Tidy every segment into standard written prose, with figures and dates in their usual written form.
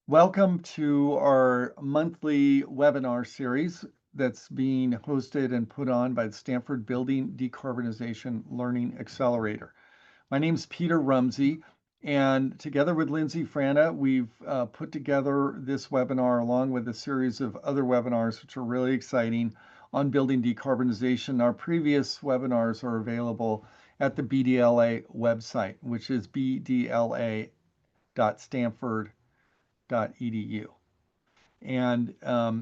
Welcome to our monthly webinar series that's being hosted and put on by the Stanford Building Decarbonization Learning Accelerator. My name is Peter Rumsey, and together with Lindsay Frana, we've put together this webinar along with a series of other webinars, which are really exciting on building decarbonization. Our previous webinars are available at the BDLA website, which is bdla.stanford.edu. And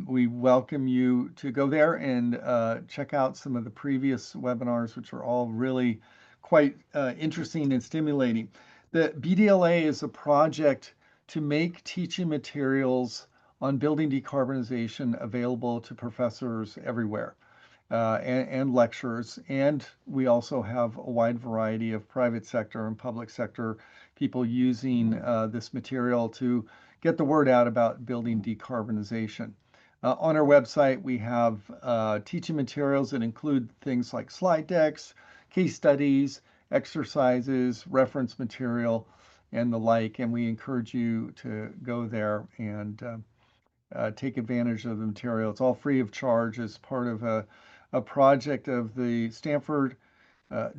we welcome you to go there and check out some of the previous webinars, which are all really quite interesting and stimulating. The BDLA is a project to make teaching materials on building decarbonization available to professors everywhere and lecturers. And we also have a wide variety of private sector and public sector people using this material to get the word out about building decarbonization. On our website, we have teaching materials that include things like slide decks, case studies, exercises, reference material, and the like. And we encourage you to go there and take advantage of the material. It's all free of charge as part of a project of the Stanford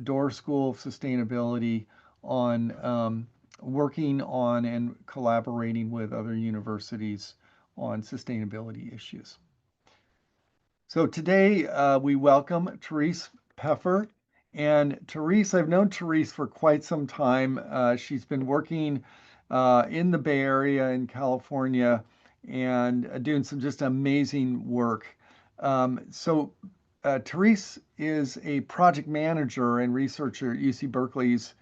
Doerr School of Sustainability on working on and collaborating with other universities on sustainability issues. So today we welcome Therese Peffer. And Therese, I've known Therese for quite some time. She's been working in the Bay Area in California and doing some just amazing work. Therese is a project manager and researcher at UC Berkeley's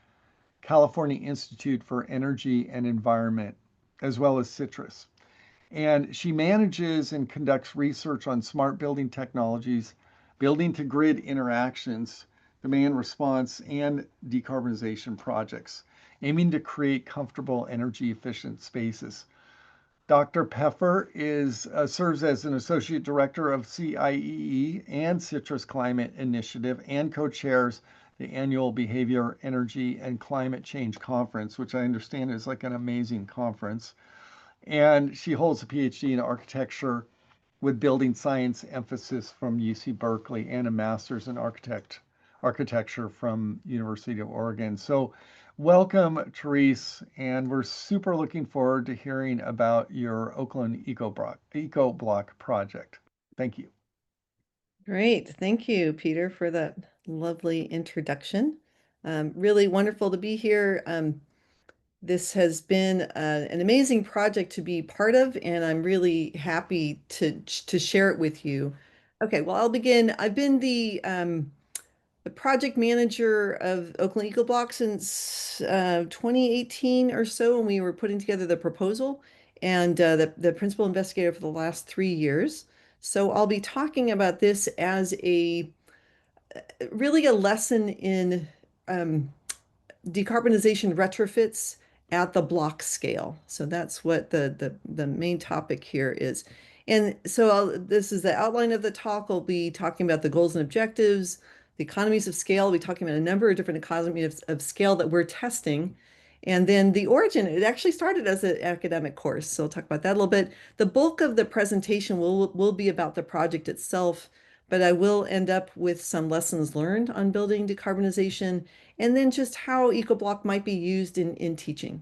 California Institute for Energy and Environment, as well as Citrus. And she manages and conducts research on smart building technologies, building to grid interactions, demand response, and decarbonization projects, aiming to create comfortable energy efficient spaces. Dr. Peffer serves as an associate director of CIEE and Citrus Climate Initiative and co-chairs the annual Behavior, Energy, and Climate Change Conference, which I understand is like an amazing conference. And she holds a PhD in architecture with building science emphasis from UC Berkeley and a master's in architecture from University of Oregon. So welcome, Therese, and we're super looking forward to hearing about your Oakland EcoBlock project. Thank you. Great. Thank you, Peter, for that lovely introduction. Really wonderful to be here. This has been an amazing project to be part of, and I'm really happy to share it with you. Okay, well, I'll begin. I've been the project manager of Oakland EcoBlock since 2018 or so, when we were putting together the proposal, and the principal investigator for the last 3 years. So I'll be talking about this as really a lesson in decarbonization retrofits at the block scale. So that's what the main topic here is. And so this is the outline of the talk. I'll be talking about the goals and objectives, the economies of scale. We'll be talking about a number of different economies of scale that we're testing. And then the origin, it actually started as an academic course. So I'll talk about that a little bit. The bulk of the presentation will be about the project itself, but I will end up with some lessons learned on building decarbonization, and then just how EcoBlock might be used in teaching.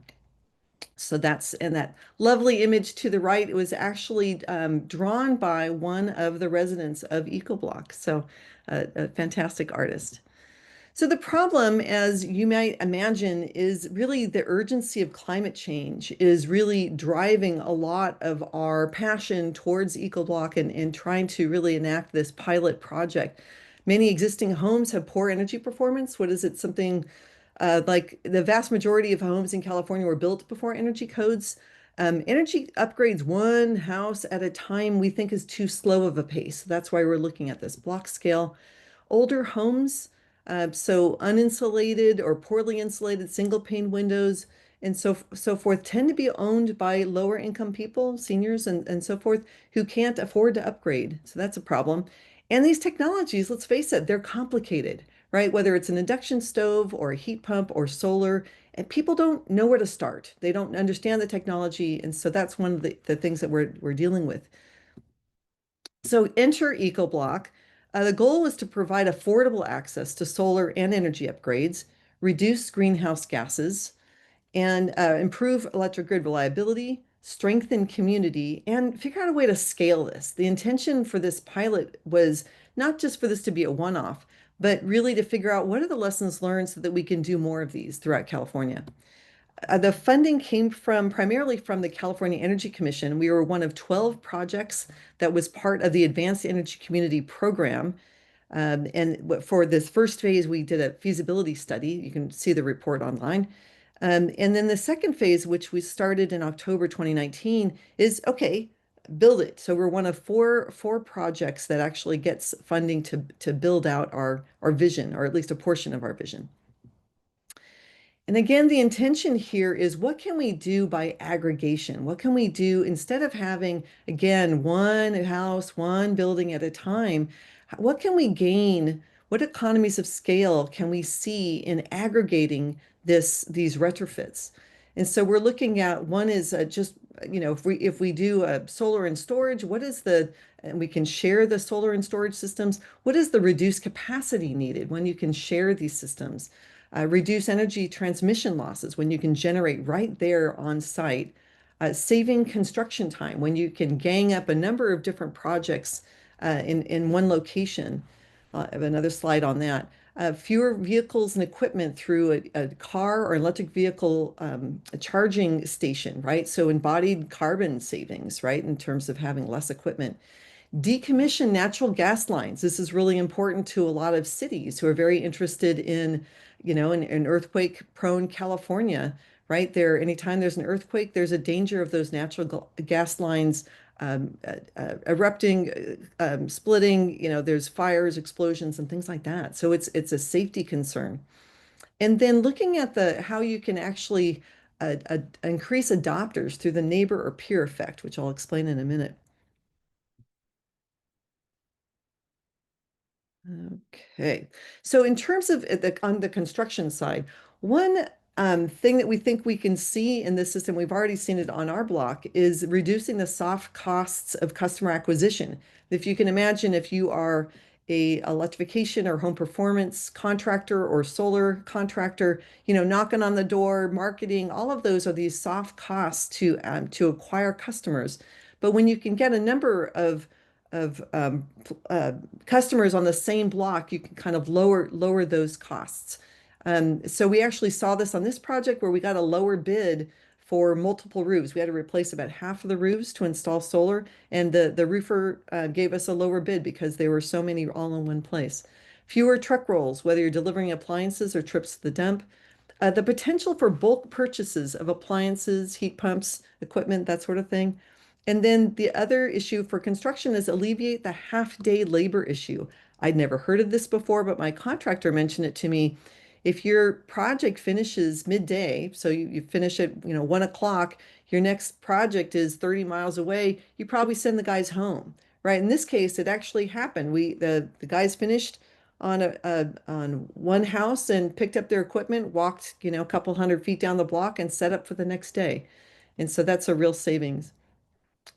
So and that lovely image to the right, it was actually drawn by one of the residents of EcoBlock. So a fantastic artist. So the problem, as you might imagine, is really the urgency of climate change is really driving a lot of our passion towards EcoBlock and trying to really enact this pilot project. Many existing homes have poor energy performance. What is it? Something like the vast majority of homes in California were built before energy codes. Energy upgrades one house at a time we think is too slow of a pace. That's why we're looking at this block scale. Older homes, so uninsulated or poorly insulated single pane windows and so forth, tend to be owned by lower income people, seniors and so forth, who can't afford to upgrade. So that's a problem. And these technologies, let's face it, they're complicated, right? Whether it's an induction stove or a heat pump or solar, and people don't know where to start. They don't understand the technology, and so that's one of the things that we're dealing with. So enter EcoBlock. The goal was to provide affordable access to solar and energy upgrades, reduce greenhouse gases, and improve electric grid reliability, strengthen community, and figure out a way to scale this. The intention for this pilot was not just for this to be a one-off, but really to figure out what are the lessons learned so that we can do more of these throughout California. The funding came from primarily from the California Energy Commission. We were one of 12 projects that was part of the Advanced Energy Community Program. And for this first phase, we did a feasibility study. You can see the report online. And then the second phase, which we started in October 2019, is okay, build it. So we're one of four projects that actually gets funding to build out our vision, or at least a portion of our vision. And again, the intention here is what can we do by aggregation? What can we do instead of having, again, one house, one building at a time? What can we gain? What economies of scale can we see in aggregating these retrofits? And so we're looking at one is just, if we do solar and storage, and we can share the solar and storage systems, what is the reduced capacity needed when you can share these systems? Reduce energy transmission losses when you can generate right there on site, saving construction time when you can gang up a number of different projects in one location. I have another slide on that. Fewer vehicles and equipment through a car or electric vehicle a charging station, right? So embodied carbon savings, right, in terms of having less equipment. Decommission natural gas lines. This is really important to a lot of cities who are very interested in earthquake-prone California, right? Anytime there's an earthquake, there's a danger of those natural gas lines erupting, splitting, there's fires, explosions, and things like that. So it's a safety concern. And then looking at how you can actually increase adopters through the neighbor or peer effect, which I'll explain in a minute. Okay. So in terms of on the construction side, one thing that we think we can see in this system, we've already seen it on our block, is reducing the soft costs of customer acquisition. If you can imagine, if you are a electrification or home performance contractor or solar contractor, knocking on the door, marketing, all of those are these soft costs to acquire customers. But when you can get a number of customers on the same block, you can kind of lower those costs. So we actually saw this on this project where we got a lower bid for multiple roofs. We had to replace about half of the roofs to install solar, and the roofer gave us a lower bid because there were so many all in one place. Fewer truck rolls, whether you're delivering appliances or trips to the dump. The potential for bulk purchases of appliances, heat pumps, equipment, that sort of thing. And then the other issue for construction is alleviate the half-day labor issue. I'd never heard of this before, but my contractor mentioned it to me. If your project finishes midday, so you finish at 1 o'clock, your next project is 30 miles away, you probably send the guys home, right? In this case, it actually happened. The guys finished on one house and picked up their equipment, walked a couple hundred feet down the block, and set up for the next day. And so that's a real savings.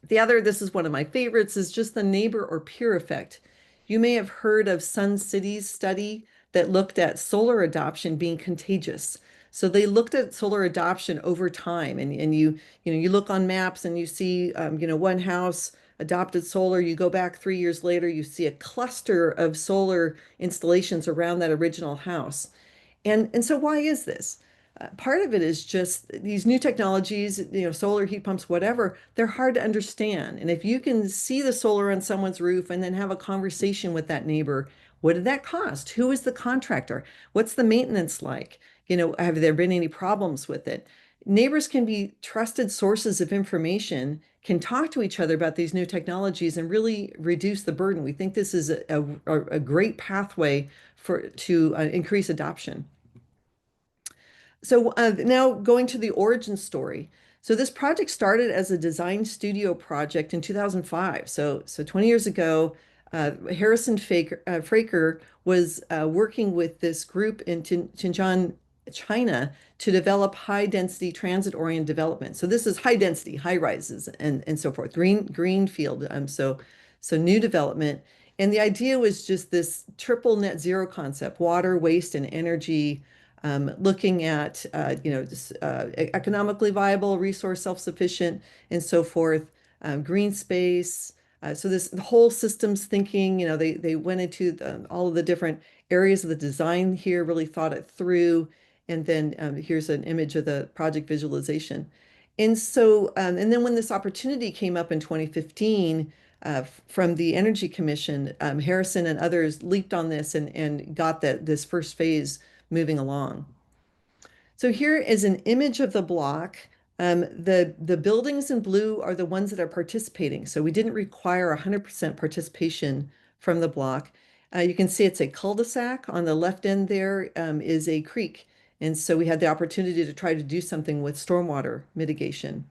This is one of my favorites, is just the neighbor or peer effect. You may have heard of Sun City's study that looked at solar adoption being contagious. So they looked at solar adoption over time, and you look on maps and you see one house adopted solar. You go back 3 years later, you see a cluster of solar installations around that original house. And so why is this? Part of it is just these new technologies, solar heat pumps, whatever, they're hard to understand. And if you can see the solar on someone's roof and then have a conversation with that neighbor, what did that cost? Who is the contractor? What's the maintenance like? Have there been any problems with it? Neighbors can be trusted sources of information, can talk to each other about these new technologies and really reduce the burden. We think this is a great pathway to increase adoption. So now going to the origin story. So this project started as a design studio project in 2005. So 20 years ago, Harrison Fraker was working with this group in China to develop high density transit oriented development. So this is high density, high rises and so forth, green field. So new development. And the idea was just this triple net zero concept, water, waste, and energy, looking at economically viable, resource self-sufficient, and so forth, green space. So this the whole systems thinking, they went into all of the different areas of the design here, really thought it through. And then here's an image of the project visualization. And then when this opportunity came up in 2015 from the Energy Commission, Harrison and others leaped on this and got this first phase moving along. So here is an image of the block. The buildings in blue are the ones that are participating. So we didn't require 100% participation from the block. You can see it's a cul-de-sac. On the left end there is a creek. And so we had the opportunity to try to do something with stormwater mitigation.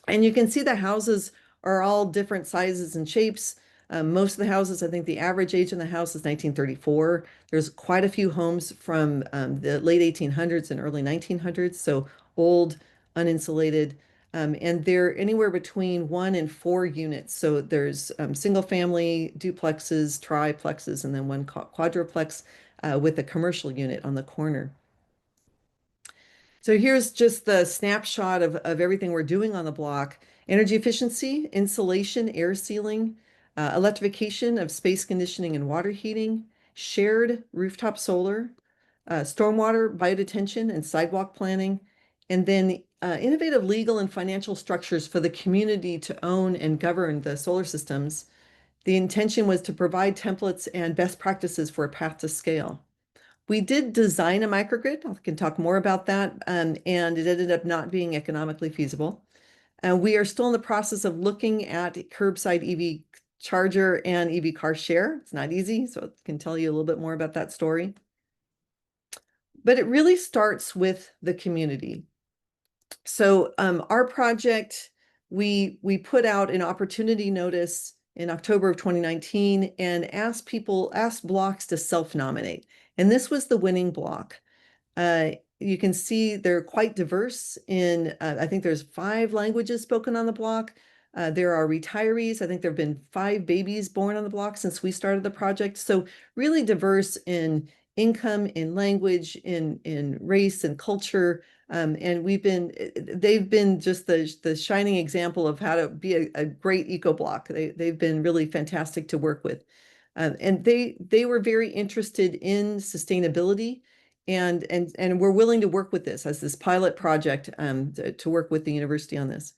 And you can see the houses are all different sizes and shapes. Most of the houses, I think the average age in the house is 1934. There's quite a few homes from the late 1800s and early 1900s, so old, uninsulated. And they're anywhere between 1 and 4 units. So there's single family duplexes, triplexes, and then one quadruplex with a commercial unit on the corner. So here's just the snapshot of everything we're doing on the block. Energy efficiency, insulation, air sealing, electrification of space conditioning and water heating, shared rooftop solar, stormwater, biodetention, and sidewalk planning, and then innovative legal and financial structures for the community to own and govern the solar systems. The intention was to provide templates and best practices for a path to scale. We did design a microgrid. I can talk more about that. And it ended up not being economically feasible. We are still in the process of looking at curbside EV charger and EV car share. It's not easy, so I can tell you a little bit more about that story. But it really starts with the community. So our project, we put out an opportunity notice in October of 2019 and asked blocks to self-nominate. And this was the winning block. You can see they're quite diverse in, I think there's 5 languages spoken on the block. There are retirees. I think there have been 5 babies born on the block since we started the project. So really diverse in income, in language, in race and culture. And they've been just the shining example of how to be a great eco block. They've been really fantastic to work with. And they were very interested in sustainability and we're willing to work with this as this pilot project to work with the university on this.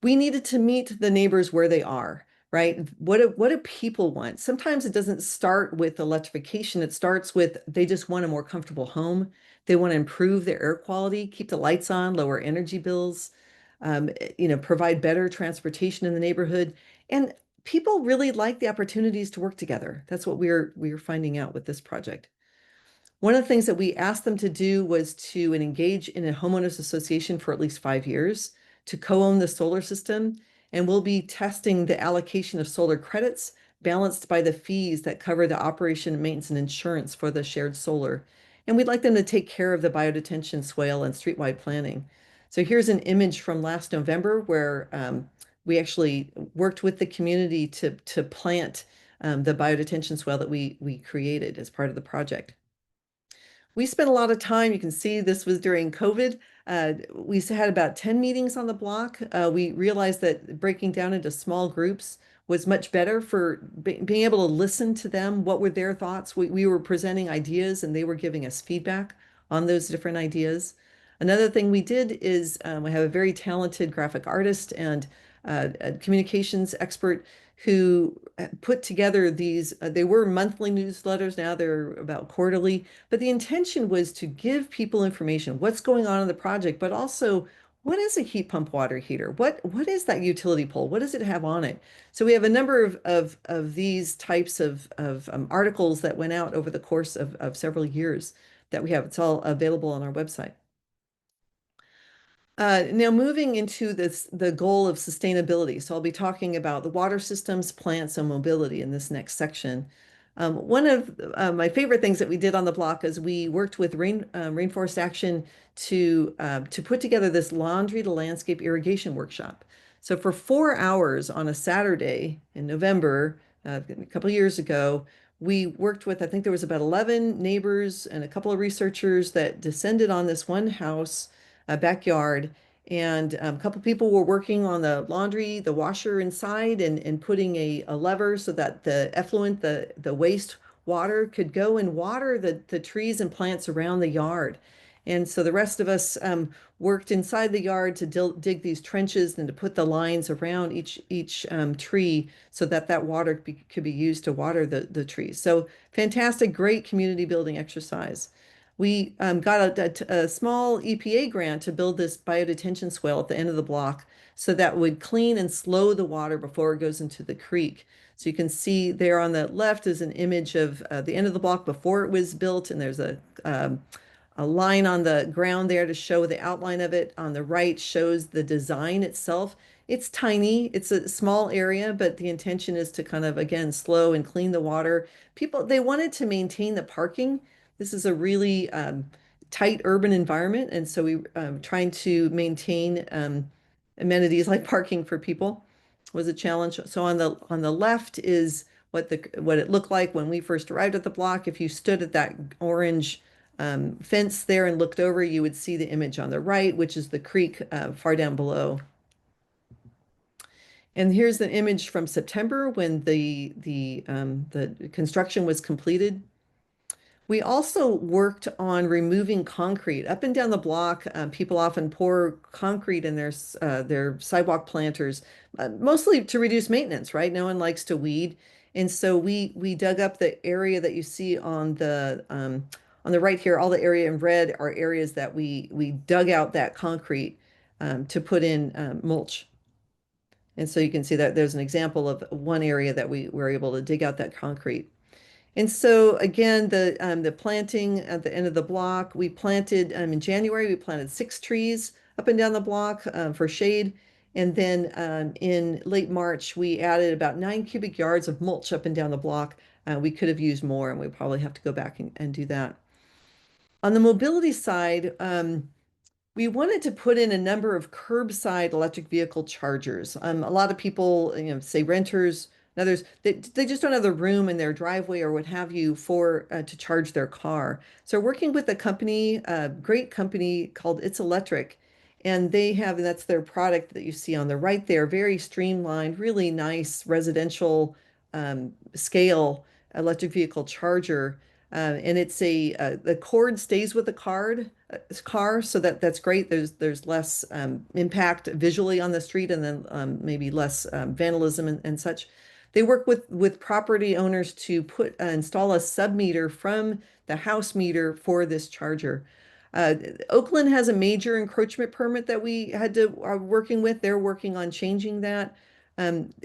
We needed to meet the neighbors where they are, right? What do people want? Sometimes it doesn't start with electrification. It starts with they just want a more comfortable home. They want to improve their air quality, keep the lights on, lower energy bills, provide better transportation in the neighborhood. And people really like the opportunities to work together. That's what we're finding out with this project. One of the things that we asked them to do was to engage in a homeowners association for at least 5 years to co-own the solar system. And we'll be testing the allocation of solar credits balanced by the fees that cover the operation, maintenance, and insurance for the shared solar. And we'd like them to take care of the biodetention, swale, and streetwide planning. So here's an image from last November where we actually worked with the community to plant the biodetention swale that we created as part of the project. We spent a lot of time, you can see this was during COVID. We had about 10 meetings on the block. We realized that breaking down into small groups was much better for being able to listen to them. What were their thoughts? We were presenting ideas and they were giving us feedback on those different ideas. Another thing we did is we have a very talented graphic artist and a communications expert who put together these, they were monthly newsletters, now they're about quarterly, but the intention was to give people information, what's going on in the project, but also what is a heat pump water heater? What is that utility pole? What does it have on it? So we have a number of these types of articles that went out over the course of several years that we have. It's all available on our website. Now moving into the goal of sustainability. So I'll be talking about the water systems, plants, and mobility in this next section. One of my favorite things that we did on the block is we worked with Rainforest Action to put together this laundry to landscape irrigation workshop. So for 4 hours on a Saturday in November, a couple of years ago, we worked with, I think there was about 11 neighbors and a couple of researchers that descended on this one house, backyard, and a couple people were working on the laundry, the washer inside, and putting a lever so that the effluent, the waste water could go and water the trees and plants around the yard. And so the rest of us worked inside the yard to dig these trenches and to put the lines around each tree so that that water could be used to water the trees. So fantastic, great community building exercise. We got a small EPA grant to build this biodetention swale at the end of the block so that would clean and slow the water before it goes into the creek. So you can see there on the left is an image of the end of the block before it was built, and there's a line on the ground there to show the outline of it. On the right shows the design itself. It's tiny, it's a small area, but the intention is to kind of, again, slow and clean the water. People, they wanted to maintain the parking. This is a really tight urban environment, and so we trying to maintain amenities like parking for people was a challenge. So on the left is what it looked like when we first arrived at the block. If you stood at that orange fence there and looked over, you would see the image on the right, which is the creek far down below. And here's the image from September when the construction was completed. We also worked on removing concrete up and down the block. People often pour concrete in their sidewalk planters, mostly to reduce maintenance, right? No one likes to weed, and so we dug up the area that you see on the right here. All the area in red are areas that we dug out that concrete to put in mulch. And so you can see that there's an example of one area that we were able to dig out that concrete. And so again, the planting at the end of the block, we planted in January, we planted 6 trees up and down the block for shade. And then in late March, we added about 9 cubic yards of mulch up and down the block. We could have used more, and we probably have to go back and do that. On the mobility side, we wanted to put in a number of curbside electric vehicle chargers. A lot of people, say renters and others, they just don't have the room in their driveway or what have you for to charge their car. So working with a great company called It's Electric, and that's their product that you see on the right there, very streamlined, really nice residential scale electric vehicle charger. And the cord stays with the car, so that's great. There's less impact visually on the street, and then maybe less vandalism and such. They work with property owners to install a sub-meter from the house meter for this charger. Oakland has a major encroachment permit that we are working with. They're working on changing that.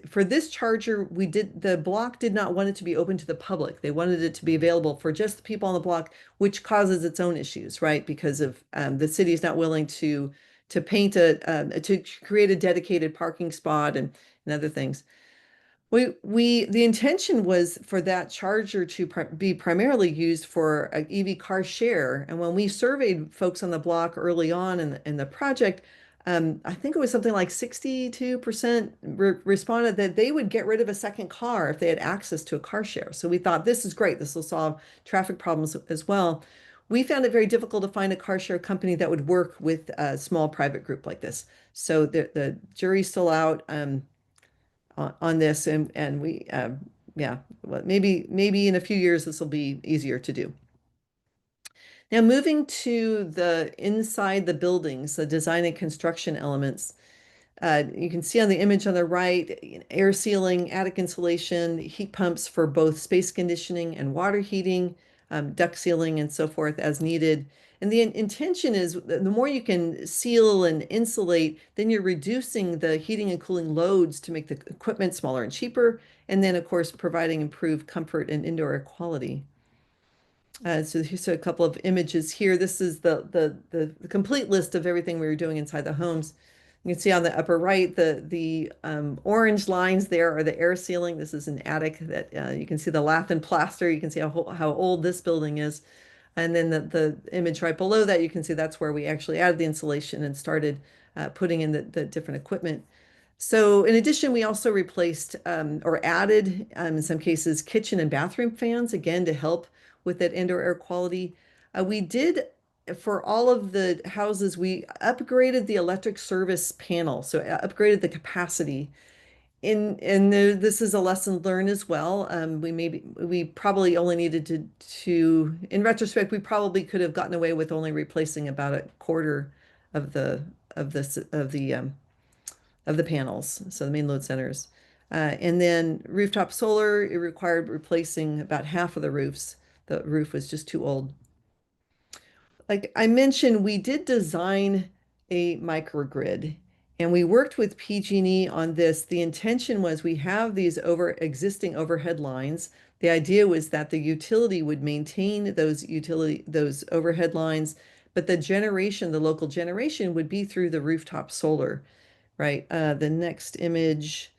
For this charger, the block did not want it to be open to the public. They wanted it to be available for just the people on the block, which causes its own issues, right? Because of the city is not willing to to create a dedicated parking spot and other things. The intention was for that charger to be primarily used for an EV car share. And when we surveyed folks on the block early on in the project, I think it was something like 62% responded that they would get rid of a second car if they had access to a car share. So we thought this is great. This will solve traffic problems as well. We found it very difficult to find a car share company that would work with a small private group like this. So the jury's still out. On this, and we yeah, well, maybe in a few years this will be easier to do. Now moving to the inside the buildings, the design and construction elements. You can see on the image on the right, air sealing, attic insulation, heat pumps for both space conditioning and water heating, duct sealing and so forth as needed. And the intention is the more you can seal and insulate, then you're reducing the heating and cooling loads to make the equipment smaller and cheaper. And then, of course, providing improved comfort and indoor air quality. So here's a couple of images here. This is the complete list of everything we were doing inside the homes. You can see on the upper right, the orange lines there are the air sealing. This is an attic that you can see the lath and plaster. You can see how old this building is. And then the image right below that, you can see that's where we actually added the insulation and started putting in the different equipment. So in addition, we also replaced or added, in some cases, kitchen and bathroom fans, again, to help with that indoor air quality. We did, for all of the houses, we upgraded the electric service panel, so upgraded the capacity. This is a lesson learned as well. We probably only needed in retrospect, we probably could have gotten away with only replacing about a quarter of the of the of the panels, so the main load centers. And then rooftop solar, it required replacing about half of the roofs. The roof was just too old. Like I mentioned, we did design a microgrid and we worked with PG&E on this. The intention was we have these existing overhead lines. The idea was that the utility would maintain those overhead lines, but the local generation would be through the rooftop solar. Right. The next image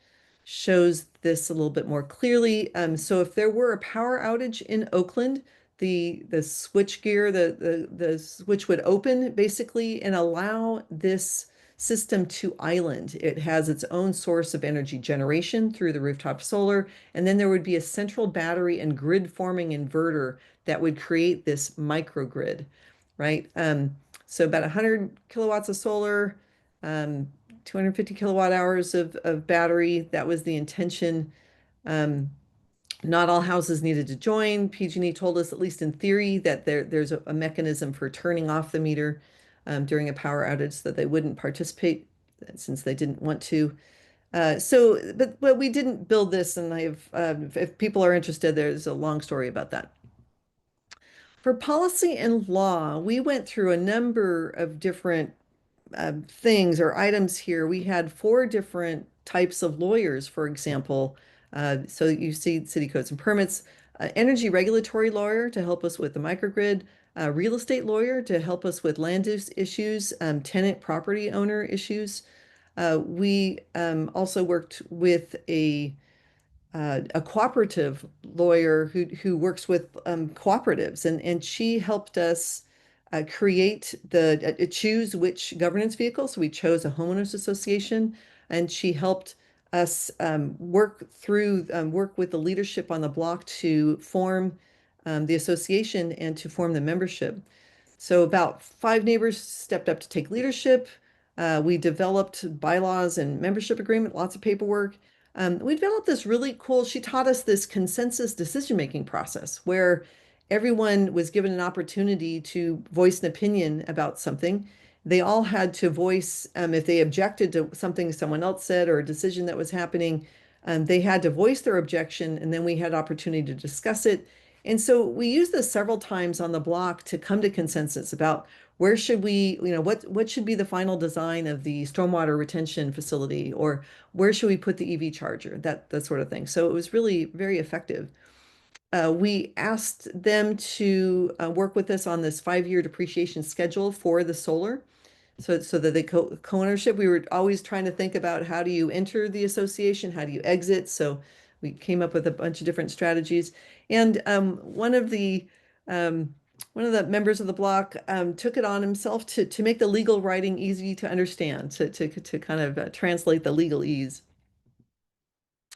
shows this a little bit more clearly. So if there were a power outage in Oakland, the switch gear, the switch would open basically and allow this system to island. It has its own source of energy generation through the rooftop solar, and then there would be a central battery and grid forming inverter that would create this microgrid, right? So about 100 kilowatts of solar, um, 250 kilowatt hours of battery. That was the intention. Um, Not all houses needed to join. PG&E told us, at least in theory, that there's a mechanism for turning off the meter during a power outage so that they wouldn't participate since they didn't want to. But we didn't build this, and if people are interested, there's a long story about that. For policy and law, we went through a number of different things or items here. We had four different types of lawyers, for example. So you see city codes and permits, energy regulatory lawyer to help us with the microgrid, a real estate lawyer to help us with land use issues, tenant property owner issues. We also worked with a cooperative lawyer who works with cooperatives, and she helped us choose which governance vehicle. So we chose a homeowners association, and she helped us work with the leadership on the block to form the association and to form the membership. So about five neighbors stepped up to take leadership. We developed bylaws and membership agreement, lots of paperwork. We developed this really cool, she taught us this consensus decision-making process where everyone was given an opportunity to voice an opinion about something. They all had to voice, if they objected to something someone else said or a decision that was happening, they had to voice their objection, and then we had opportunity to discuss it. And so we used this several times on the block to come to consensus about where should we, what should be the final design of the stormwater retention facility, or where should we put the EV charger, that sort of thing. So it was really very effective. We asked them to work with us on this 5-year depreciation schedule for the solar. So that they co-ownership, we were always trying to think about how do you enter the association, how do you exit? So we came up with a bunch of different strategies. And um, one of the members of the block took it on himself to make the legal writing easy to understand, to kind of translate the legalese.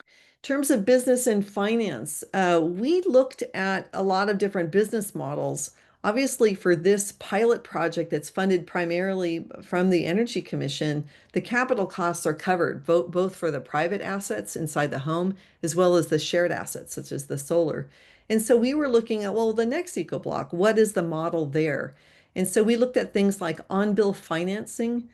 In terms of business and finance, we looked at a lot of different business models. Obviously, for this pilot project that's funded primarily from the Energy Commission, the capital costs are covered, both for the private assets inside the home as well as the shared assets, such as the solar. And so we were looking at, well, the next EcoBlock, what is the model there? And so we looked at things like on-bill financing,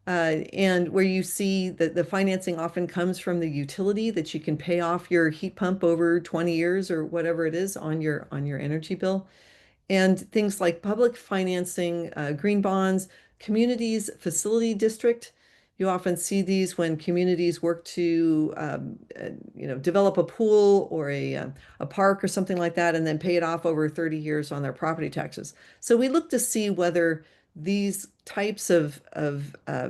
and where you see that the financing often comes from the utility that you can pay off your heat pump over 20 years or whatever it is on your energy bill. And things like public financing, green bonds, communities, facility district. You often see these when communities work to, develop a pool or a park or something like that, and then pay it off over 30 years on their property taxes. So we look to see whether these types of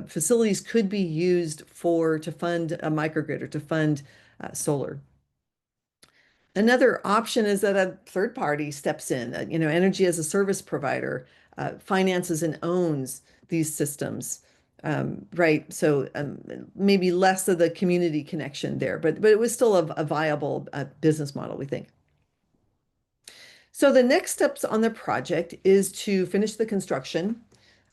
facilities could be used to fund a microgrid or to fund solar. Another option is that a third party steps in, energy as a service provider, finances and owns these systems. Right. So maybe less of the community connection there, but it was still a viable business model, we think. So the next steps on the project is to finish the construction,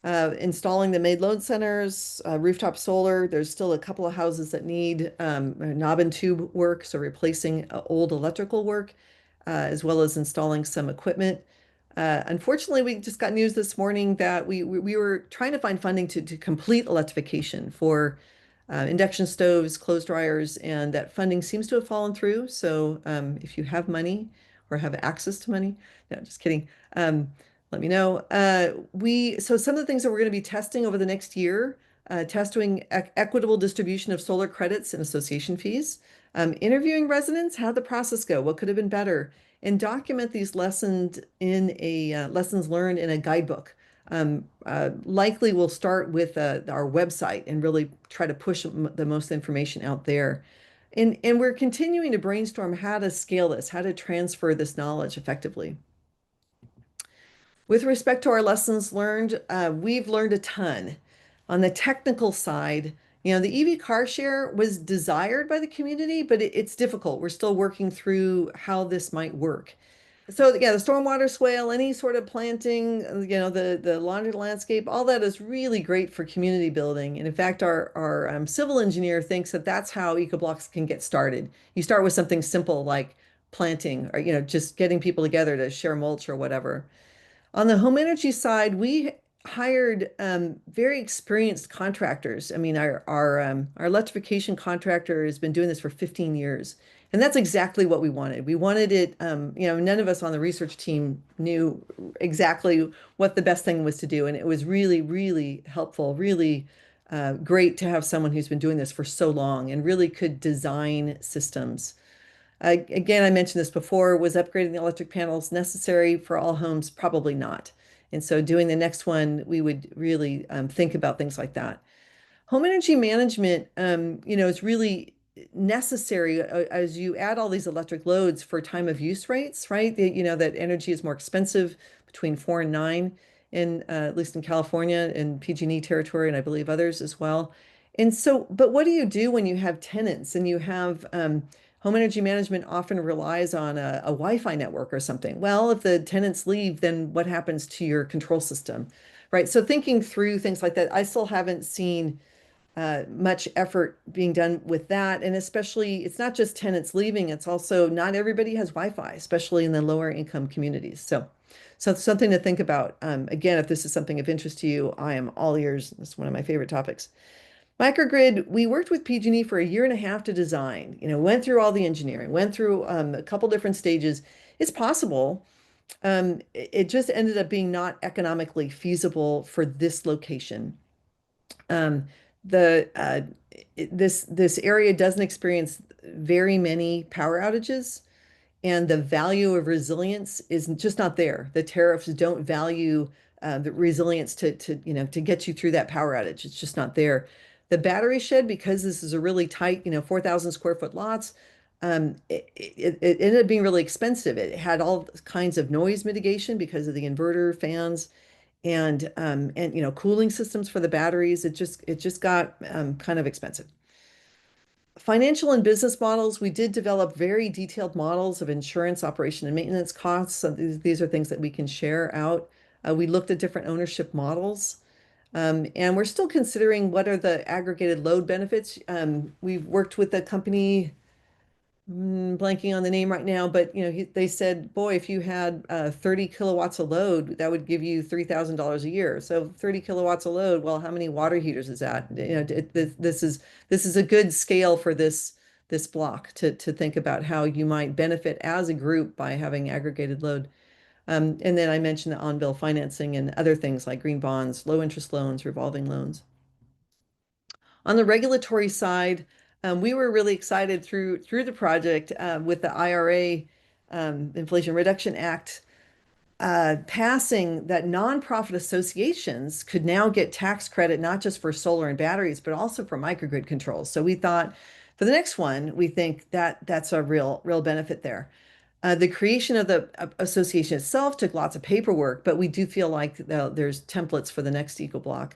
installing the made load centers, rooftop solar. There's still a couple of houses that need knob and tube work, so replacing old electrical work, as well as installing some equipment. Unfortunately, we just got news this morning that we were trying to find funding to complete electrification for induction stoves, clothes dryers, and that funding seems to have fallen through. So if you have money or have access to money, no, just kidding. Let me know. So some of the things that we're going to be testing over the next year, testing equitable distribution of solar credits and association fees, interviewing residents, how'd the process go? What could have been better? And document these lessons in a lessons learned in a guidebook. Likely we'll start with our website and really try to push the most information out there. And we're continuing to brainstorm how to scale this, how to transfer this knowledge effectively. With respect to our lessons learned, we've learned a ton. On the technical side, the EV car share was desired by the community, but it's difficult. We're still working through how this might work. So yeah, the stormwater swale, any sort of planting, the lawn landscape, all that is really great for community building. And in fact, our civil engineer thinks that that's how ecoblocks can get started. You start with something simple like planting, or just getting people together to share mulch or whatever. On the home energy side, we hired very experienced contractors. I mean, our electrification contractor has been doing this for 15 years, and that's exactly what we wanted. We wanted it. None of us on the research team knew exactly what the best thing was to do, and it was really, really helpful, really great to have someone who's been doing this for so long and really could design systems. Again, I mentioned this before, was upgrading the electric panels necessary for all homes? Probably not. And so doing the next one, we would really think about things like that. Home energy management, is really necessary as you add all these electric loads for time of use rates, right? That energy is more expensive between 4 and 9 at least in California and PG&E territory, and I believe others as well. And so, but what do you do when you have tenants and you have home energy management often relies on a Wi-Fi network or something? Well, if the tenants leave, then what happens to your control system, right? So thinking through things like that, I still haven't seen much effort being done with that. And especially, it's not just tenants leaving, it's also not everybody has Wi-Fi, especially in the lower income communities. So it's something to think about. Again, if this is something of interest to you, I am all ears. It's one of my favorite topics. Microgrid, we worked with PG&E for a year and a half to design, went through all the engineering, went through a couple different stages. It's possible. It just ended up being not economically feasible for this location. Um, the this area doesn't experience very many power outages, and the value of resilience is just not there. The tariffs don't value the resilience to get you through that power outage. It's just not there. The battery shed, because this is a really tight, 4,000 square foot lots, it ended up being really expensive. It had all kinds of noise mitigation because of the inverter fans and cooling systems for the batteries. It just got kind of expensive. Financial and business models, we did develop very detailed models of insurance, operation, and maintenance costs. So these are things that we can share out. We looked at different ownership models, and we're still considering what are the aggregated load benefits. We've worked with a company, blanking on the name right now, but they said, boy, if you had 30 kilowatts of load, that would give you $3,000 a year. So 30 kilowatts of load, well, how many water heaters is that? This is a good scale for this block to think about how you might benefit as a group by having aggregated load. And then I mentioned the on-bill financing and other things like green bonds, low interest loans, revolving loans. On the regulatory side, we were really excited through the project with the IRA, Inflation Reduction Act. passing that nonprofit associations could now get tax credit, not just for solar and batteries, but also for microgrid controls. So we thought for the next one, we think that that's a real benefit there. The creation of the association itself took lots of paperwork, but we do feel like there's templates for the next eco block.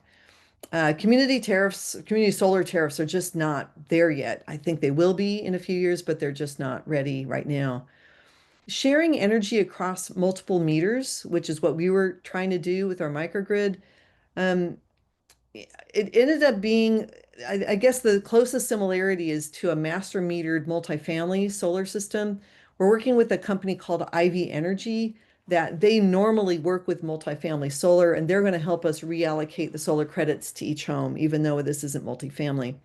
Community tariffs, community solar tariffs are just not there yet. I think they will be in a few years, but they're just not ready right now. Sharing energy across multiple meters, which is what we were trying to do with our microgrid, um, it ended up being, I guess the closest similarity is to a master metered multifamily solar system. We're working with a company called Ivy Energy that they normally work with multifamily solar, and they're going to help us reallocate the solar credits to each home, even though this isn't multifamily.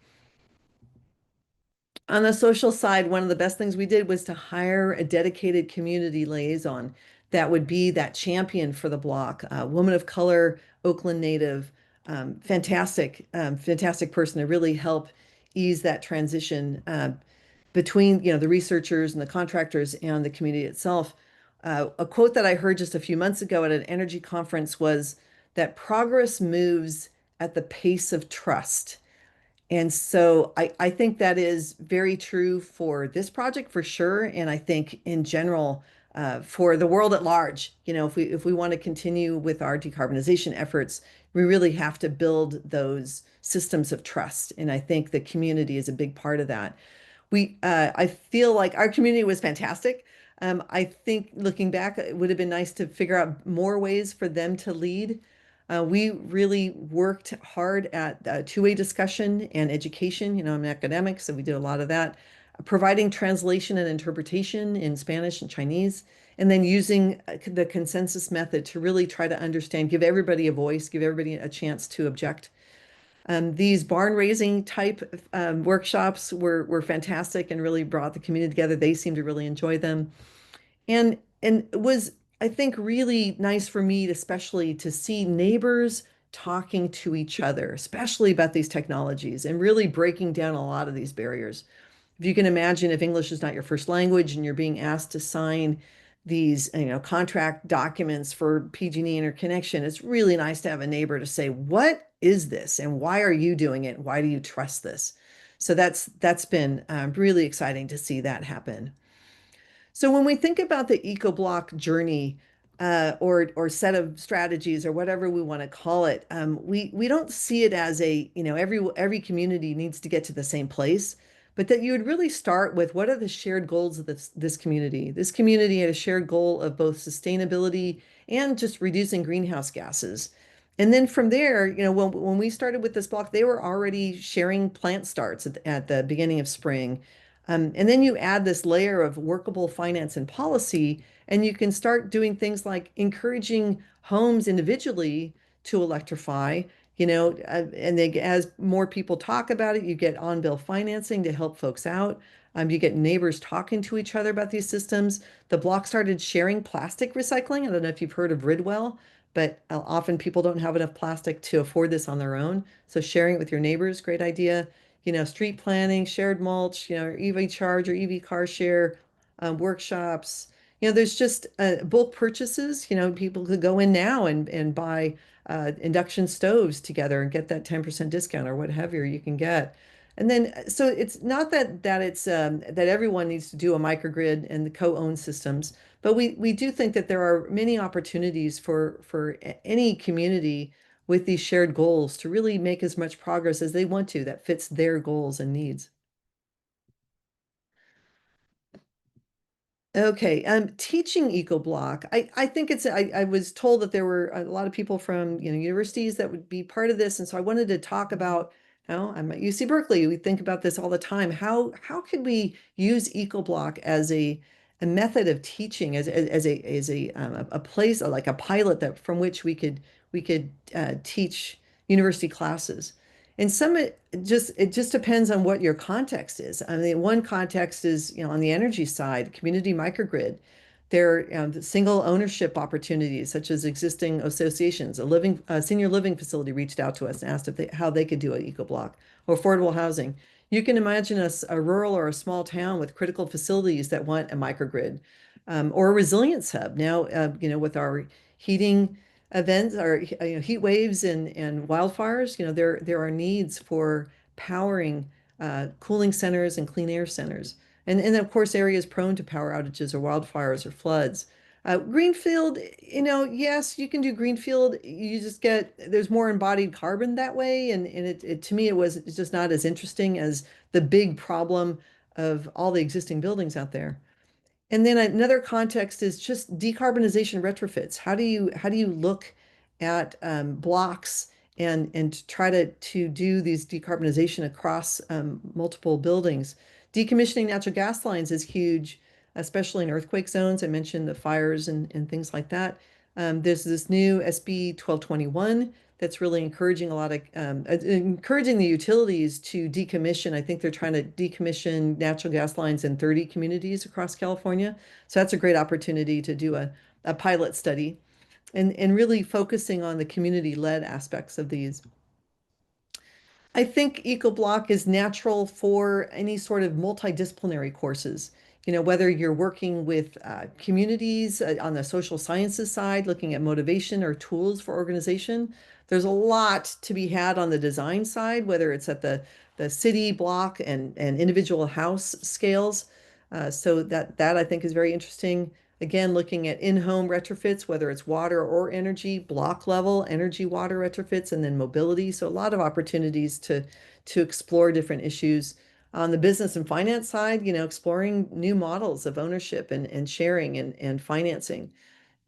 On the social side, one of the best things we did was to hire a dedicated community liaison that would be that champion for the block, a woman of color, Oakland native, fantastic person to really help ease that transition between, the researchers and the contractors and the community itself. A quote that I heard just a few months ago at an energy conference was that progress moves at the pace of trust. And so I think that is very true for this project for sure. And I think in general, for the world at large, if we want to continue with our decarbonization efforts, we really have to build those systems of trust. And I think the community is a big part of that. I feel like our community was fantastic. I think looking back, it would have been nice to figure out more ways for them to lead. We really worked hard at two-way discussion and education. I'm an academic, so we did a lot of that, providing translation and interpretation in Spanish and Chinese, and then using the consensus method to really try to understand, give everybody a voice, give everybody a chance to object. These barn raising type workshops were fantastic and really brought the community together. They seemed to really enjoy them. And it was, I think, really nice for me, especially to see neighbors talking to each other, especially about these technologies and really breaking down a lot of these barriers. If you can imagine, if English is not your first language and you're being asked to sign these, contract documents for PG&E interconnection, it's really nice to have a neighbor to say, "What is this, and why are you doing it? Why do you trust this?" So that's been really exciting to see that happen. So when we think about the EcoBlock journey, or set of strategies or whatever we want to call it, we don't see it as every community needs to get to the same place, but that you would really start with what are the shared goals of this community. This community had a shared goal of both sustainability and just reducing greenhouse gases. And then from there, when we started with this block, they were already sharing plant starts at the beginning of spring. And then you add this layer of workable finance and policy, and you can start doing things like encouraging homes individually to electrify, and as more people talk about it, you get on-bill financing to help folks out. You get neighbors talking to each other about these systems. The block started sharing plastic recycling. I don't know if you've heard of Ridwell, but often people don't have enough plastic to afford this on their own. So sharing it with your neighbors, great idea. Street planning, shared mulch, EV charge or EV car share, workshops. There's just bulk purchases. People could go in now and buy induction stoves together and get that 10% discount or whatever you can get. And then, so it's not that it's that everyone needs to do a microgrid and the co-own systems, but we do think that there are many opportunities for any community with these shared goals to really make as much progress as they want to that fits their goals and needs. Okay, teaching EcoBlock. I think I was told that there were a lot of people from, universities that would be part of this, and so I wanted to talk about, I'm at UC Berkeley. We think about this all the time. How could we use EcoBlock as a method of teaching, as a place like a pilot that from which we could teach university classes. And it just depends on what your context is. I mean, one context is, on the energy side, community microgrid. There are single ownership opportunities, such as existing associations. A senior living facility reached out to us and asked how they could do an eco block or affordable housing. You can imagine a rural or a small town with critical facilities that want a microgrid. or a resilience hub. Now, with our heating events, our heat waves and wildfires, there are needs for powering cooling centers and clean air centers. And of course, areas prone to power outages or wildfires or floods. Greenfield, yes, you can do greenfield. You just there's more embodied carbon that way. And to me, it's just not as interesting as the big problem of all the existing buildings out there. And then another context is just decarbonization retrofits. How do you look at blocks and try to do these decarbonization across multiple buildings? Decommissioning natural gas lines is huge, especially in earthquake zones. I mentioned the fires and things like that. There's this new SB 1221 that's really encouraging encouraging the utilities to decommission. I think they're trying to decommission natural gas lines in 30 communities across California. So that's a great opportunity to do a pilot study and really focusing on the community-led aspects of these. I think EcoBlock is natural for any sort of multidisciplinary courses. Whether you're working with communities on the social sciences side, looking at motivation or tools for organization, there's a lot to be had on the design side, whether it's at the city block and individual house scales. So that I think is very interesting. Again, looking at in-home retrofits, whether it's water or energy, block level, energy, water retrofits, and then mobility. So a lot of opportunities to explore different issues. On the business and finance side, exploring new models of ownership and sharing and financing.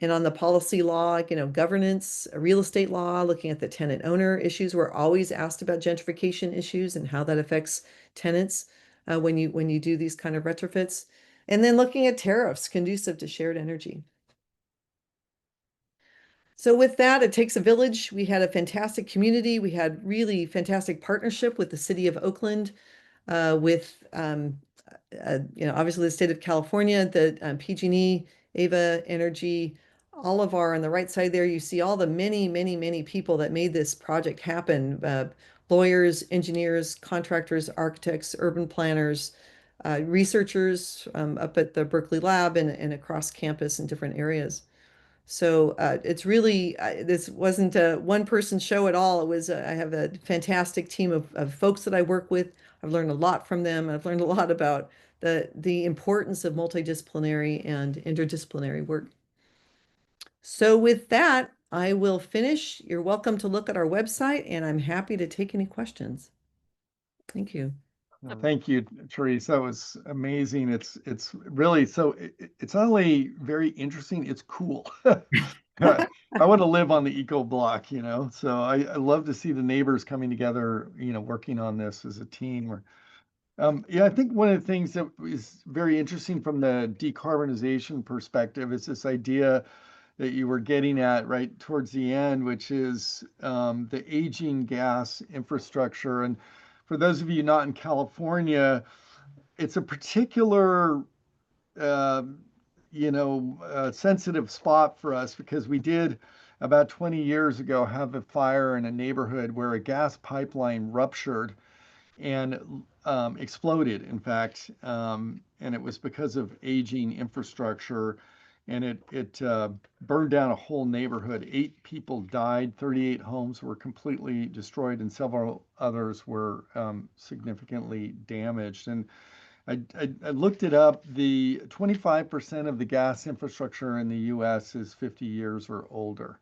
And on the policy law, governance, real estate law, looking at the tenant owner issues. We're always asked about gentrification issues and how that affects tenants when you do these kind of retrofits. And then looking at tariffs conducive to shared energy. So with that, it takes a village. We had a fantastic community. We had really fantastic partnership with the city of Oakland, with obviously the state of California, the PG&E, Ava Energy, all of our on the right side there. You see all the many, many, many people that made this project happen. Lawyers, engineers, contractors, architects, urban planners, researchers up at the Berkeley Lab and across campus in different areas. So it's really, this wasn't a one person show at all. I have a fantastic team of folks that I work with. I've learned a lot from them. I've learned a lot about the importance of multidisciplinary and interdisciplinary work. So with that, I will finish. You're welcome to look at our website, and I'm happy to take any questions. Thank you. Thank you, Therese. That was amazing. It's really it's not only very interesting, it's cool. I want to live on the eco block, So I love to see the neighbors coming together, working on this as a team. Yeah, I think one of the things that is very interesting from the decarbonization perspective is this idea that you were getting at right towards the end, which is the aging gas infrastructure. And for those of you not in California, it's a particular, uh, sensitive spot for us because we did about 20 years ago have a fire in a neighborhood where a gas pipeline ruptured and exploded, in fact, and it was because of aging infrastructure, and it burned down a whole neighborhood. 8 people died, 38 homes were completely destroyed, and several others were significantly damaged. And I looked it up. The 25% of the gas infrastructure in the U.S. is 50 years or older.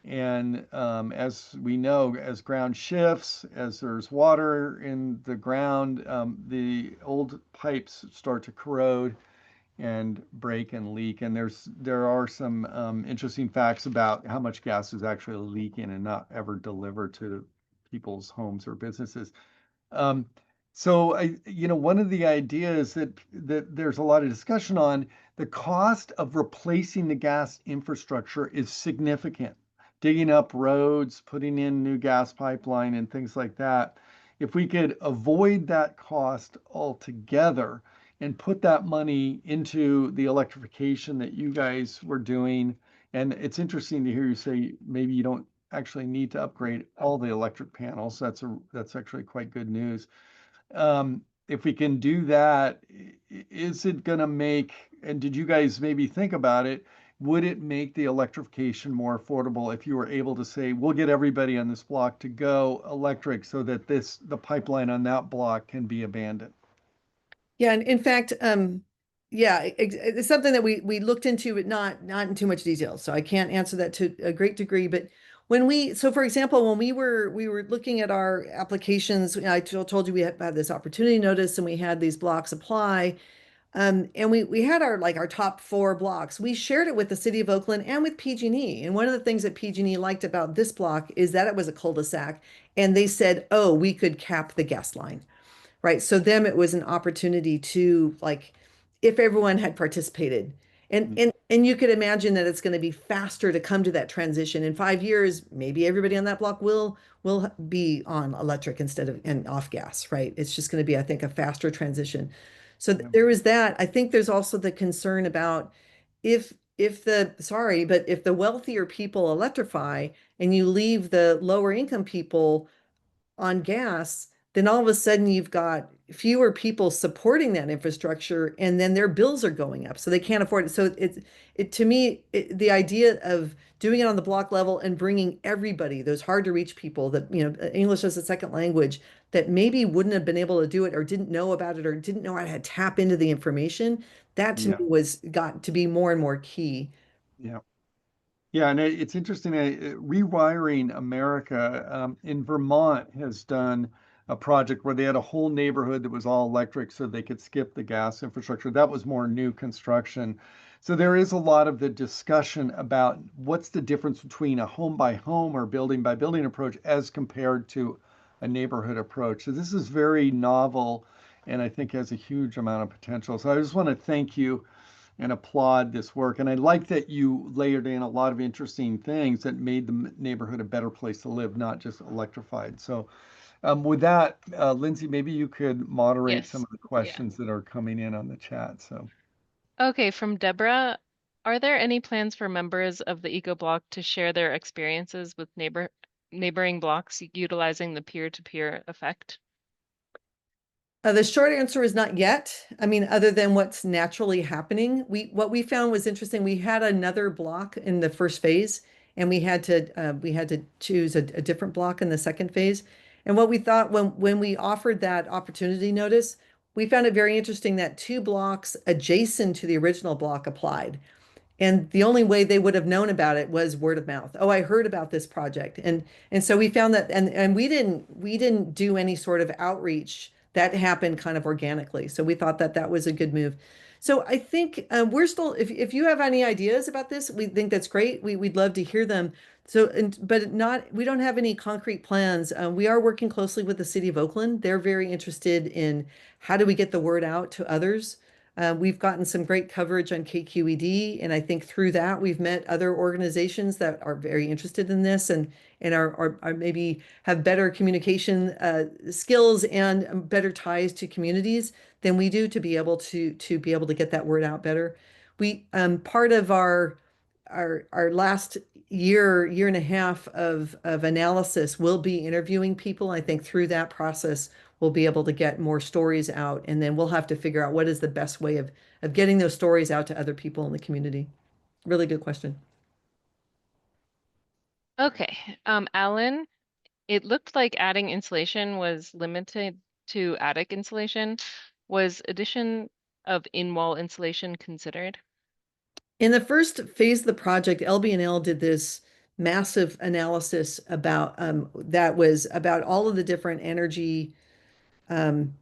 And as we know, as ground shifts, as there's water in the ground, the old pipes start to corrode and break and leak. And there are some interesting facts about how much gas is actually leaking and not ever delivered to people's homes or businesses. Um, so one of the ideas that there's a lot of discussion on, the cost of replacing the gas infrastructure is significant. Digging up roads, putting in new gas pipeline and things like that. If we could avoid that cost altogether and put that money into the electrification that you guys were doing, and it's interesting to hear you say maybe you don't actually need to upgrade all the electric panels. That's actually quite good news. Um, if we can do that, is it going to make, and did you guys maybe think about it? Would it make the electrification more affordable if you were able to say, we'll get everybody on this block to go electric so that the pipeline on that block can be abandoned? Yeah, and in fact, yeah, it's something that we looked into, but not in too much detail. So I can't answer that to a great degree. But so for example, when we were looking at our applications, I told you we had this opportunity notice and we had these blocks apply. And we had our top four blocks. We shared it with the city of Oakland and with PG&E. And one of the things that PG&E liked about this block is that it was a cul-de-sac, and they said, "Oh, we could cap the gas line." Right. So them, it was an opportunity to like, if everyone had participated. And you could imagine that it's going to be faster to come to that transition. In 5 years, maybe everybody on that block will be on electric instead of and off gas, right? It's just going to be, I think, a faster transition. So Yeah, there is that. I think there's also the concern about if the sorry, but if the wealthier people electrify and you leave the lower income people on gas, then all of a sudden you've got fewer people supporting that infrastructure, and then their bills are going up, so they can't afford it. So it to me, the idea of doing it on the block level and bringing everybody, those hard to reach people that, English as a second language, that maybe wouldn't have been able to do it or didn't know about it or didn't know how to tap into the information, that to me yeah, was got to be more and more key. yeah. Yeah, and it's interesting. Rewiring America in Vermont has done a project where they had a whole neighborhood that was all electric so they could skip the gas infrastructure. That was more new construction. So there is a lot of the discussion about what's the difference between a home by home or building by building approach as compared to a neighborhood approach. So this is very novel and I think has a huge amount of potential. So I just want to thank you and applaud this work. And I like that you layered in a lot of interesting things that made the neighborhood a better place to live, not just electrified. So, with that, Lindsay, maybe you could moderate some Yes. of the Yeah. questions that are coming in on the chat. So, Okay, from Deborah, are there any plans for members of the EcoBlock to share their experiences with neighboring blocks utilizing the peer-to-peer effect? The short answer is not yet. I mean, other than what's naturally happening, what we found was interesting. We had another block in the first phase, and we had to choose a different block in the second phase. And what we thought when we offered that opportunity notice, we found it very interesting that two blocks adjacent to the original block applied. And the only way they would have known about it was word of mouth. Oh, I heard about this project. And so we found that and we didn't do any sort of outreach. That happened kind of organically. So we thought that that was a good move. So I think we're still, if you have any ideas about this, we think that's great. We'd love to hear them. So, but not, we don't have any concrete plans. We are working closely with the city of Oakland. They're very interested in how do we get the word out to others. We've gotten some great coverage on KQED, and I think through that we've met other organizations that are very interested in this and are maybe have better communication skills and better ties to communities than we do to be able to be able to get that word out better. We part of our last year and a half of analysis will be interviewing people. I think through that process we'll be able to get more stories out, and then we'll have to figure out what is the best way of getting those stories out to other people in the community. Really good question. Okay, Alan, it looked like adding insulation was limited to attic insulation. Was addition of in-wall insulation considered? In the first phase of the project, LB&L did this massive analysis about that was about all of the different energy um,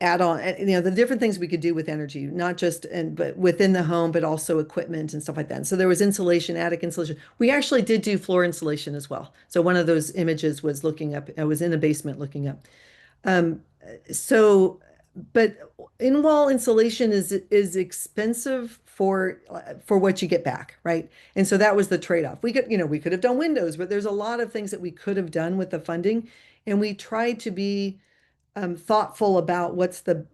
add-on, the different things we could do with energy, not just and but within the home, but also equipment and stuff like that. And so there was insulation, attic insulation. We actually did do floor insulation as well. So one of those images was looking up, I was in a basement looking up. Um, so, but in-wall insulation is expensive for what you get back, right? And so that was the trade-off. We could have done windows, but there's a lot of things that we could have done with the funding, and we tried to be thoughtful about what's the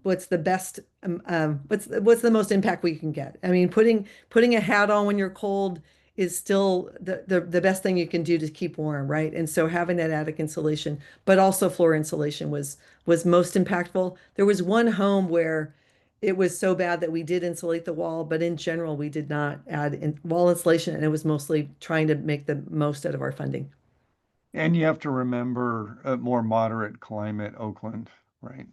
best what's the most impact we can get. I mean, putting a hat on when you're cold is still the best thing you can do to keep warm, right? And so having that attic insulation, but also floor insulation was most impactful. There was one home where it was so bad that we did insulate the wall, but in general, we did not add wall insulation, and it was mostly trying to make the most out of our funding. And you have to remember a more moderate climate, Oakland, right?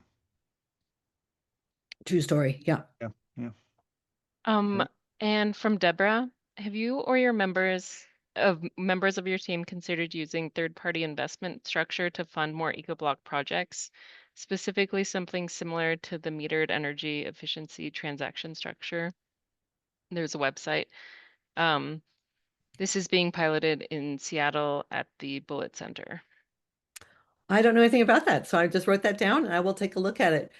True story. Yeah. Yeah, yeah. Um, Right. and from Deborah, have you or your members of your team considered using third-party investment structure to fund more EcoBlock projects, specifically something similar to the metered energy efficiency transaction structure? There's a website. Um, this is being piloted in Seattle at the Bullitt Center. I don't know anything about that, so I just wrote that down and I will take a look at it.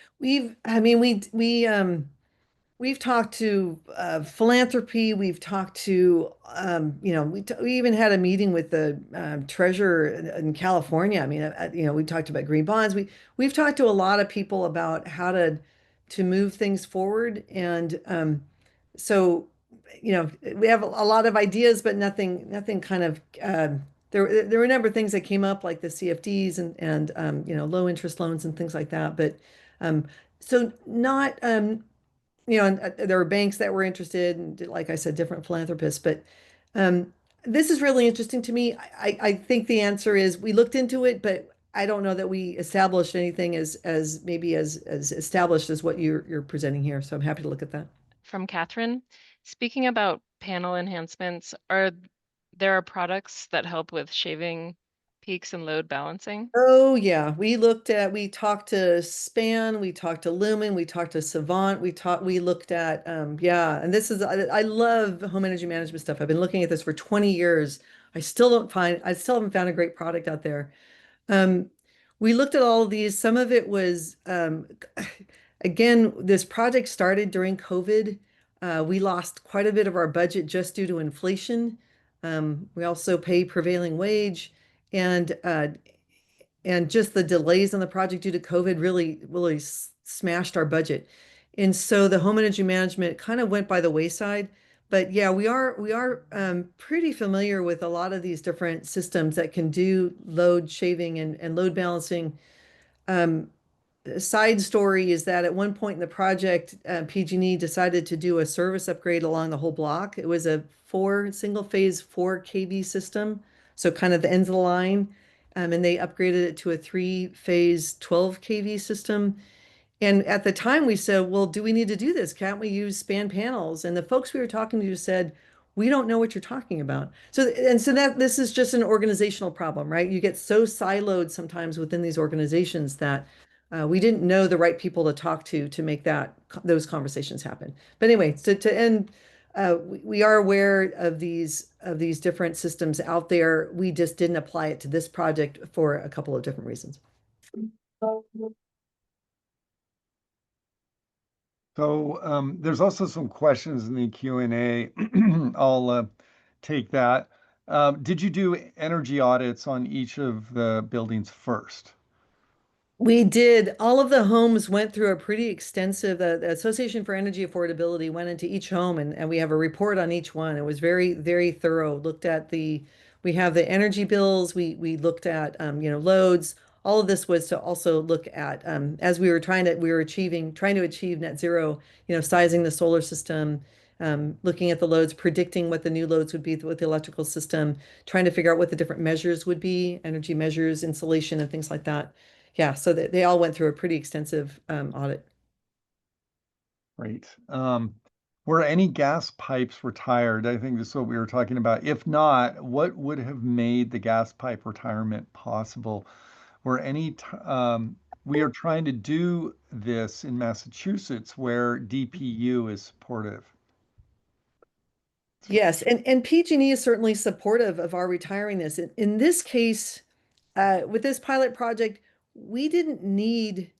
I mean, we've talked to philanthropy. We've talked to, we even had a meeting with the treasurer in California. I mean, we talked about green bonds. We've talked to a lot of people about how to move things forward, and so we have a lot of ideas, but nothing kind of. There were a number of things that came up, like the CFDs and low interest loans and things like that. But so not and there were banks that were interested, and like I said, different philanthropists. But um, this is really interesting to me. I think the answer is we looked into it, but I don't know that we established anything as maybe as established as what you're presenting here. So I'm happy to look at that. From Catherine, speaking about panel enhancements, there are products that help with shaving peaks and load balancing? Oh yeah, we talked to Span, we talked to Lumen, we talked to Savant, we looked at yeah, and this is I love home energy management stuff. I've been looking at this for 20 years. I still haven't found a great product out there. Um, we looked at all of these. Some of it was again, this project started during COVID. We lost quite a bit of our budget just due to inflation. We also pay prevailing wage, and just the delays on the project due to COVID really smashed our budget. And so the home energy management kind of went by the wayside. But yeah, we are pretty familiar with a lot of these different systems that can do load shaving and load balancing. Um, Side story is that at one point in the project, PG&E decided to do a service upgrade along the whole block. It was a single phase 4 kV system, so kind of the ends of the line. And they upgraded it to a three-phase 12 kV system. And at the time, we said, well, do we need to do this? Can't we use span panels? And the folks we were talking to said, we don't know what you're talking about. So that this is just an organizational problem, right? You get so siloed sometimes within these organizations that we didn't know the right people to talk to make those conversations happen. But anyway, to end, we are aware of these different systems out there. We just didn't apply it to this project for a couple of different reasons. So there's also some questions in the Q&A. I'll take that. Did you do energy audits on each of the buildings first? We did. All of the homes went through a pretty extensive, the Association for Energy Affordability went into each home and we have a report on each one. It was very, very thorough. We have the energy bills, we looked at, loads. All of this was to also look at, as we were trying to achieve net zero, sizing the solar system, looking at the loads, predicting what the new loads would be with the electrical system, trying to figure out what the different measures would be, energy measures, insulation, and things like that. Yeah, so they all went through a pretty extensive audit. Great. Were any gas pipes retired? I think this is what we were talking about. If not, what would have made the gas pipe retirement possible? Were we are trying to do this in Massachusetts where DPU is supportive. Yes, and PG&E is certainly supportive of our retiring this. In this case, with this pilot project, we didn't need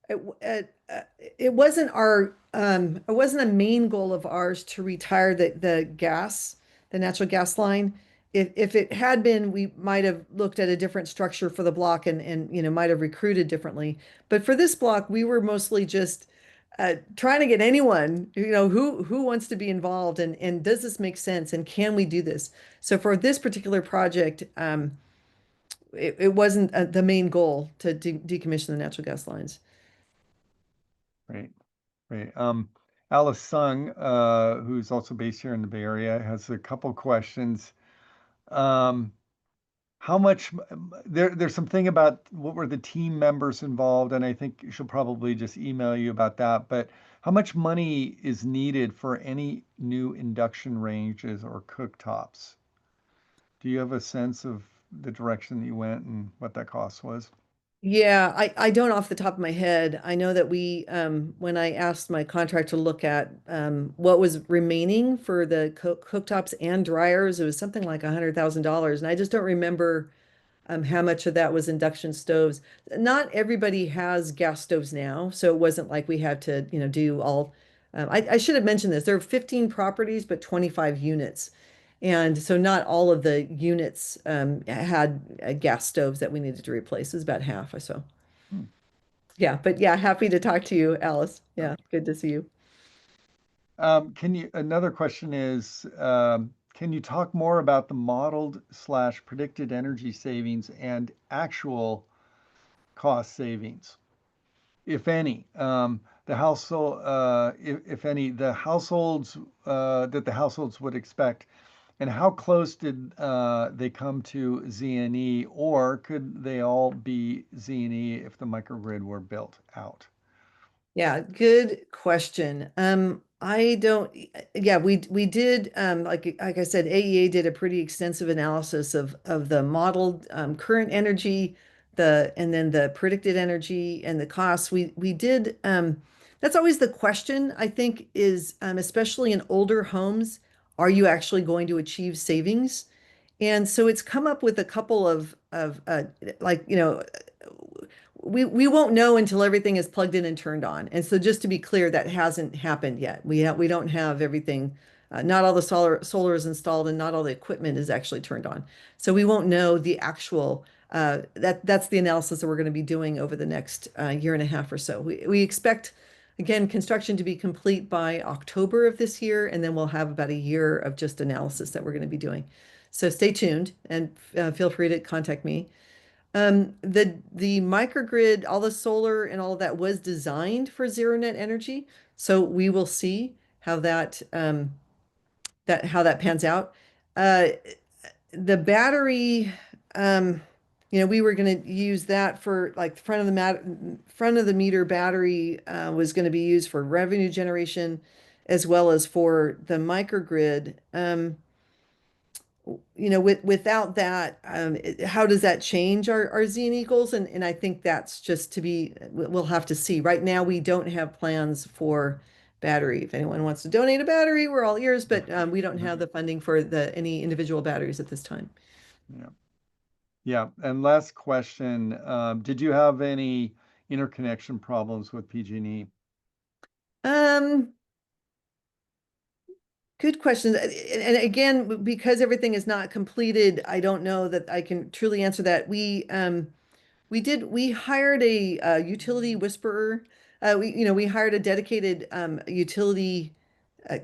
it wasn't it wasn't a main goal of ours to retire the natural gas line. If it had been, we might have looked at a different structure for the block and might have recruited differently. But for this block, we were mostly just trying to get anyone, who wants to be involved, and does this make sense, and can we do this? So for this particular project, it wasn't the main goal to decommission the natural gas lines. Great, great. Alice Sung, who's also based here in the Bay Area, has a couple questions. Um, how much there's something about what were the team members involved, and I think she'll probably just email you about that. But how much money is needed for any new induction ranges or cooktops? Do you have a sense of the direction that you went and what that cost was? Yeah, I don't off the top of my head. I know that when I asked my contractor to look at what was remaining for the cooktops and dryers, it was something like $100,000. And I just don't remember how much of that was induction stoves. Not everybody has gas stoves now, so it wasn't like we had to, do all. I should have mentioned this. There are 15 properties, but 25 units. And so not all of the units had gas stoves that we needed to replace. It was about half or so. Hmm. Yeah, but yeah, happy to talk to you, Alice. Yeah, Okay. good to see you. Another question is, can you talk more about the modeled slash predicted energy savings and actual cost savings, if any? The household, if any, the households that the households would expect, and how close did they come to Z&E, or could they all be Z&E if the microgrid were built out? Yeah, good question. I don't, yeah, we did, like I said, AEA did a pretty extensive analysis of the modeled current energy, and then the predicted energy and the costs. We did, that's always the question, I think, is especially in older homes, are you actually going to achieve savings? And so it's come up with a couple of like, we won't know until everything is plugged in and turned on. And so just to be clear, that hasn't happened yet. We don't have everything, not all the solar is installed and not all the equipment is actually turned on. So we won't know the actual that's the analysis that we're going to be doing over the next year and a half or so. We expect again construction to be complete by October of this year, and then we'll have about a year of just analysis that we're going to be doing. So stay tuned and feel free to contact me. The microgrid, all the solar and all of that was designed for zero net energy. So we will see how that pans out. Uh, the battery, um, we were going to use that for like front of the meter battery was going to be used for revenue generation as well as for the microgrid. Without that, how does that change our Z and E goals? And I think that's just we'll have to see. Right now, we don't have plans for battery. If anyone wants to donate a battery, we're all ears, but we don't have the funding for any individual batteries at this time. Yeah. Yeah. And last question, did you have any interconnection problems with PG&E? Um, Good questions. And again, because everything is not completed, I don't know that I can truly answer that. We hired a utility whisperer. We hired a dedicated utility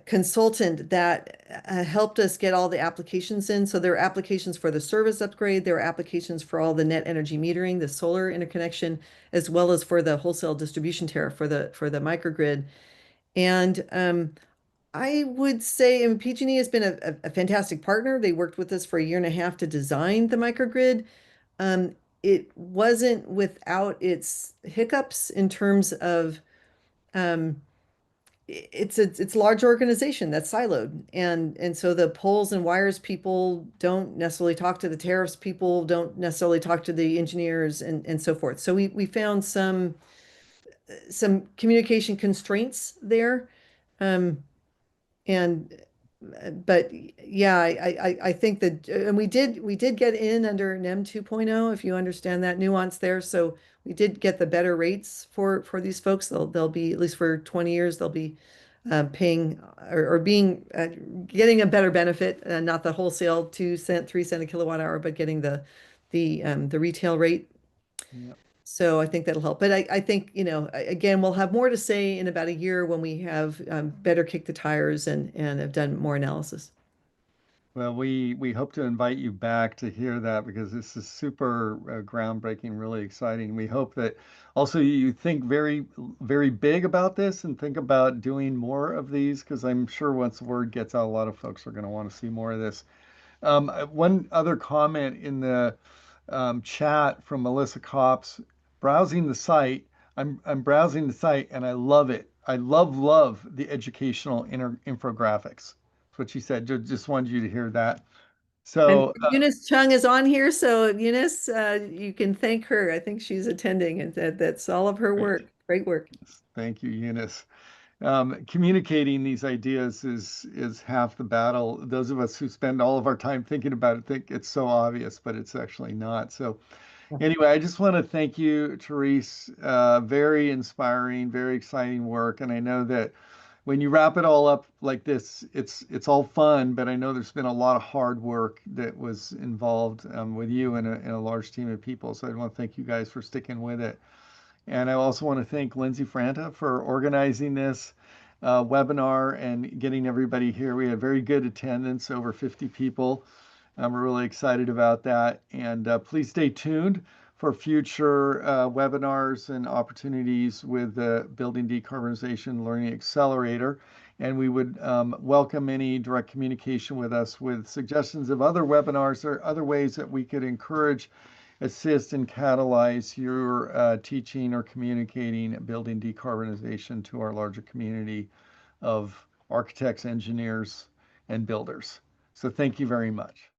consultant that helped us get all the applications in. So there are applications for the service upgrade, there are applications for all the net energy metering, the solar interconnection, as well as for the wholesale distribution tariff for the microgrid. And I would say, and PG&E has been a fantastic partner. They worked with us for a year and a half to design the microgrid. It wasn't without its hiccups in terms of um, it's a large organization that's siloed, and so the poles and wires people don't necessarily talk to the tariffs people, don't necessarily talk to the engineers, and so forth. So we found some communication constraints there. Um, and but yeah, I think that and we did get in under NEM 2.0, if you understand that nuance there. So we did get the better rates for these folks. They'll be at least for 20 years they'll be paying or being getting a better benefit, not the wholesale 2 cent 3 cent a kilowatt hour, but getting the retail rate. Yeah. So I think that'll help. But I think, again, we'll have more to say in about a year when we have better kicked the tires and have done more analysis. Well, we hope to invite you back to hear that because this is super groundbreaking, really exciting. We hope that also you think very big about this and think about doing more of these because I'm sure once the word gets out, a lot of folks are going to want to see more of this. One other comment in the chat from Melissa Kops, browsing the site. I'm browsing the site and I love it. I love the educational infographics. That's what she said. Just wanted you to hear that. And So Eunice Chung is on here, so Eunice, you can thank her. I think she's attending, and that's all of her great. work. Great work. Thank you, Eunice. Communicating these ideas is half the battle. Those of us who spend all of our time thinking about it think it's so obvious, but it's actually not. So anyway, I just want to thank you, Therese. Very inspiring, very exciting work. And I know that when you wrap it all up like this, it's all fun, but I know there's been a lot of hard work that was involved with you and a large team of people. So I want to thank you guys for sticking with it. And I also want to thank Lindsay Franta for organizing this webinar and getting everybody here. We had very good attendance, over 50 people. We're really excited about that. And please stay tuned for future webinars and opportunities with the Building Decarbonization Learning Accelerator. And we would welcome any direct communication with us with suggestions of other webinars or other ways that we could encourage, assist, and catalyze your teaching or communicating building decarbonization to our larger community of architects, engineers, and builders. So thank you very much.